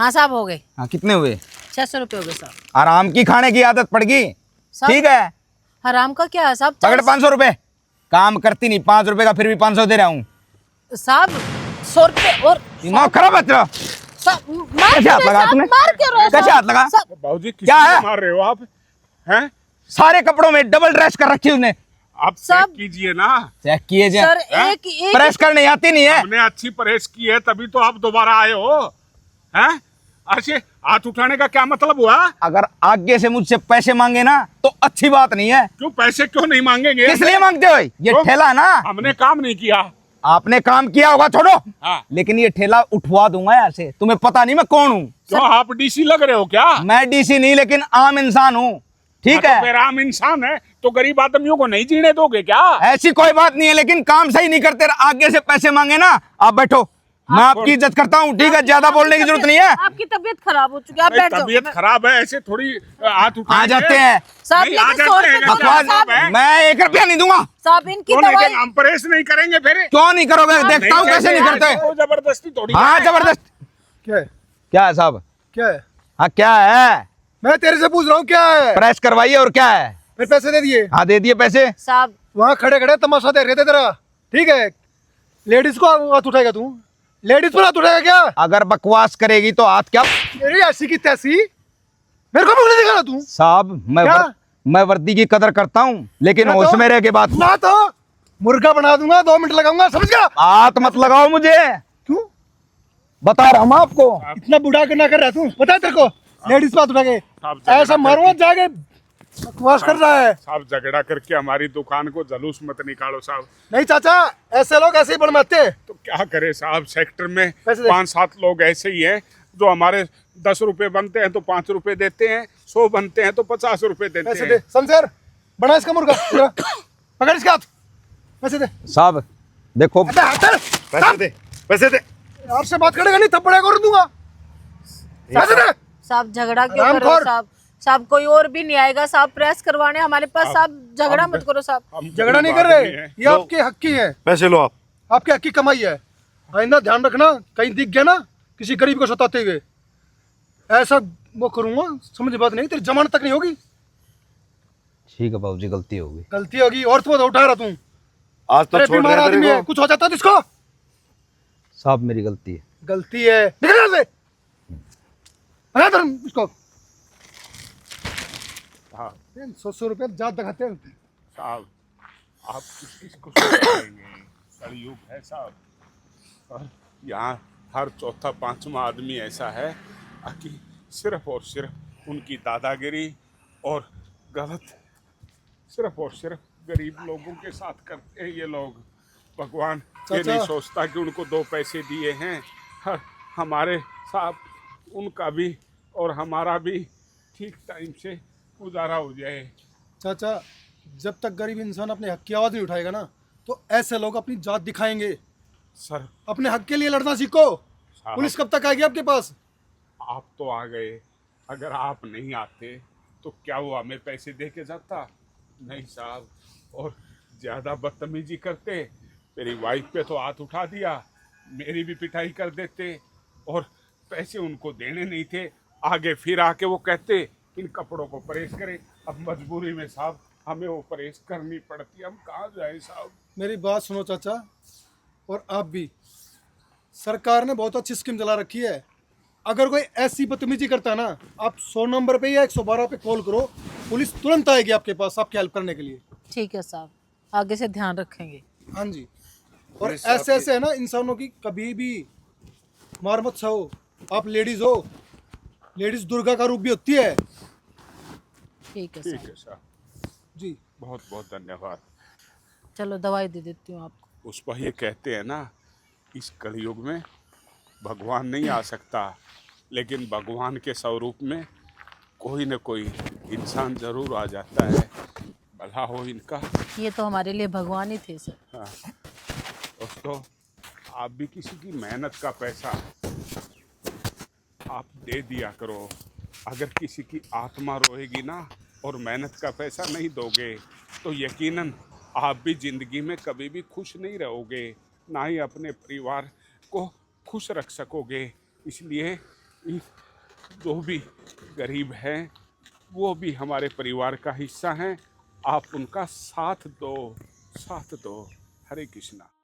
हाँ साहब हो गए। हाँ कितने हुए? 600 रुपये हो गए साहब। आराम की खाने की आदत पड़ गई। साहब, ठीक है हराम का क्या है साहब? पकड़ 500 रुपए। काम करती नहीं, 5 रुपए का फिर भी 500 दे रहा हूँ। साहब 100 रुपये और दिमाग खराब है तेरा। साहब मार कैसे हाथ लगा तूने? मार क्यों रहे हो कैसे साहब? हाथ लगा? साहब, बाबूजी क्या है? किसको मार रहे हो आप? हैं? सारे कपड़ों में डबल ड्रेस कर रखी उसने। आप सब- चेक कीजिए ना। चेक किए सर जाए, एक प्रेस करने आती नहीं है। हमने अच्छी परहेज की है तभी तो आप दोबारा आए हो। हैं? ऐसे हाथ उठाने का क्या मतलब हुआ? अगर आगे से मुझसे पैसे मांगे ना तो अच्छी बात नहीं है। क्यों पैसे क्यों नहीं मांगेंगे? किस लिए मांगते हो? ये क्यों? ठेला ना, हमने काम नहीं किया। आपने काम किया होगा छोड़ो, हाँ। लेकिन ये ठेला उठवा दूंगा यहाँ से। तुम्हें पता नहीं मैं कौन हूँ? क्यों आप डीसी लग रहे हो क्या? मैं डीसी नहीं लेकिन आम इंसान हूँ। ठीक हाँ, है तो फिर आम इंसान है तो गरीब आदमियों को नहीं जीने दोगे क्या? ऐसी कोई बात नहीं है, लेकिन काम सही नहीं करते, आगे से पैसे मांगे ना। आप बैठो, मैं आपकी इज्जत करता हूँ। ठीक है, ज्यादा बोलने की जरूरत नहीं है। आपकी तबीयत खराब हो चुकी है, आप नहीं, बैठ जाओ। तबीयत खराब है ऐसे थोड़ी हाथ उठा आ जाते हैं साहब नहीं, आ लेकिन जाते 100 हैं, रुपये दो बकवास ना साहब। है। मैं 1 रुपया नहीं दूंगा। साहब इनकी तो दवाई लेकिन हम परहेज नहीं करेंगे फिर। क्यों नहीं करोगे? देखता हूँ कैसे नहीं करते। तो जबरदस्ती थोड़ी हाँ है। जबरदस्त। क्या है? क्या है साहब? क्या है? हाँ क्या है? मैं तेरे से पूछ रहा हूँ क्या है? प्रेस करवाइए। और क्या है? फिर पैसे दे दिए। हाँ दे दिए पैसे। साहब वहाँ खड़े खड़े तमाशा देख रहे थे तेरा। ठीक है, लेडीज को हाथ उठाएगा तू? लेडीज पर हाथ उठाएगा क्या? अगर बकवास करेगी तो हाथ क्या? मेरी ऐसी की तैसी मेरे को मुंह दिखा रहा तू? साहब क्या? मैं वर्दी की कदर करता हूँ, लेकिन मैं होश तो- में रह के बात। ना तो मुर्गा बना दूंगा, 2 मिनट लगाऊंगा, समझ गया? हाथ मत लगाओ मुझे, क्यों बता रहा हूँ मैं आपको। इतना बुढ़ा करना कर रहा तू? पता है तेरे को? लेडीज पे हाथ उठा के साहब, झगड़ा ऐसा मारूंगा करके- जाके। बकवास कर रहा है। साहब झगड़ा करके हमारी दुकान को जलूस मत निकालो साहब। नहीं चाचा, ऐसे लोग ऐसे ही बनवाते हैं। तो क्या करे साहब, सेक्टर में पैसे दे। 5-7 लोग ऐसे ही हैं जो हमारे 10 रुपए बनते हैं तो 5 रुपए देते हैं, 100 बनते हैं तो 50 रुपए देते पैसे हैं। दे शमशेर, बना इसका मुर्गा। इधर, पकड़ इसका हाथ, पैसे दे। साहब देखो, अबे हाथ दे। पैसे दे, पैसे दे। यार से बात करेगा नहीं, थप्पड़ कर दूंगा। पैसे दे। साहब झगड़ा क्यों कर रहे हो हरामखोर। साहब? साहब कोई और भी नहीं आएगा साहब प्रेस करवाने हमारे पास। साहब झगड़ा मत करो साहब। हम झगड़ा नहीं गरीब कर आदमी रहे, हैं। ये आपके हक की है। पैसे लो आप। आपके हक की कमाई है। आइंदा ध्यान रखना, कहीं दिख गया ना किसी गरीब को सताते हुए, ऐसा वो करूंगा, समझ बात नहीं, तेरी जमानत तक नहीं होगी। ठीक है बाबूजी, गलती हो गई। गलती होगी और तू उठा रहा तू। आज तो अरे छोड़ बीमार दिया आदमी तेरे है, को। कुछ हो जाता है तो इसको। साहब मेरी गलती है। गलती है, निकल यहाँ से। हटा इधर इसको। हाँ 100 रुपये जात दिखाते हैं। साहब, आप किसको समझाएंगे? कलयुग है साहब, और यहाँ हर चौथा 5वां आदमी ऐसा है कि सिर्फ और सिर्फ उनकी दादागिरी और गलत सिर्फ और सिर्फ गरीब लोगों के साथ करते हैं ये लोग। भगवान ये चाचा। नहीं सोचता कि उनको 2 पैसे दिए हैं, हमारे साथ उनका भी और हमारा भी ठीक टाइम से गुजारा हो जाए। चाचा, जब तक गरीब इंसान अपने हक की आवाज नहीं उठाएगा ना, तो ऐसे लोग अपनी जात दिखाएंगे। सर अपने हक के लिए लड़ना सीखो। साहब, पुलिस कब तक आएगी आपके पास? आप तो आ गए, अगर आप नहीं आते तो क्या वो हमें पैसे दे के जाता? नहीं साहब, और ज़्यादा बदतमीजी करते, मेरी वाइफ पे तो हाथ उठा दिया, मेरी भी पिटाई कर देते, और पैसे उनको देने नहीं थे, आगे फिर आके वो कहते इन कपड़ों को परहेज करें। अब मजबूरी में साहब हमें वो परहेज करनी पड़ती है, हम कहाँ जाए साहब? मेरी बात सुनो चाचा, और आप भी। सरकार ने बहुत अच्छी स्कीम चला रखी है। अगर कोई ऐसी बदतमीजी करता है ना, आप 100 नंबर पे या 112 पे कॉल करो, पुलिस तुरंत आएगी आपके पास आपकी हेल्प करने के लिए। ठीक है साहब, आगे से ध्यान रखेंगे। हाँ जी। और ऐसे ऐसे है ना इंसानों की कभी भी मार मत सहो। आप लेडीज हो, लेडीज दुर्गा का रूप भी होती है। ठीक है ठीक साहब, है साहब, जी। बहुत बहुत धन्यवाद। चलो दवाई दे देती हूँ आपको। उस पर ये कहते हैं ना, इस कलयुग में भगवान नहीं आ सकता, लेकिन भगवान के स्वरूप में कोई न कोई इंसान जरूर आ जाता है। भला हो इनका। ये तो हमारे लिए भगवान ही थे सर। हाँ दोस्तों, आप भी किसी की मेहनत का पैसा आप दे दिया करो। अगर किसी की आत्मा रोएगी ना और मेहनत का पैसा नहीं दोगे तो यकीनन आप भी ज़िंदगी में कभी भी खुश नहीं रहोगे, ना ही अपने परिवार को खुश रख सकोगे। इसलिए जो भी गरीब हैं वो भी हमारे परिवार का हिस्सा हैं, आप उनका साथ दो, साथ दो। हरे कृष्णा।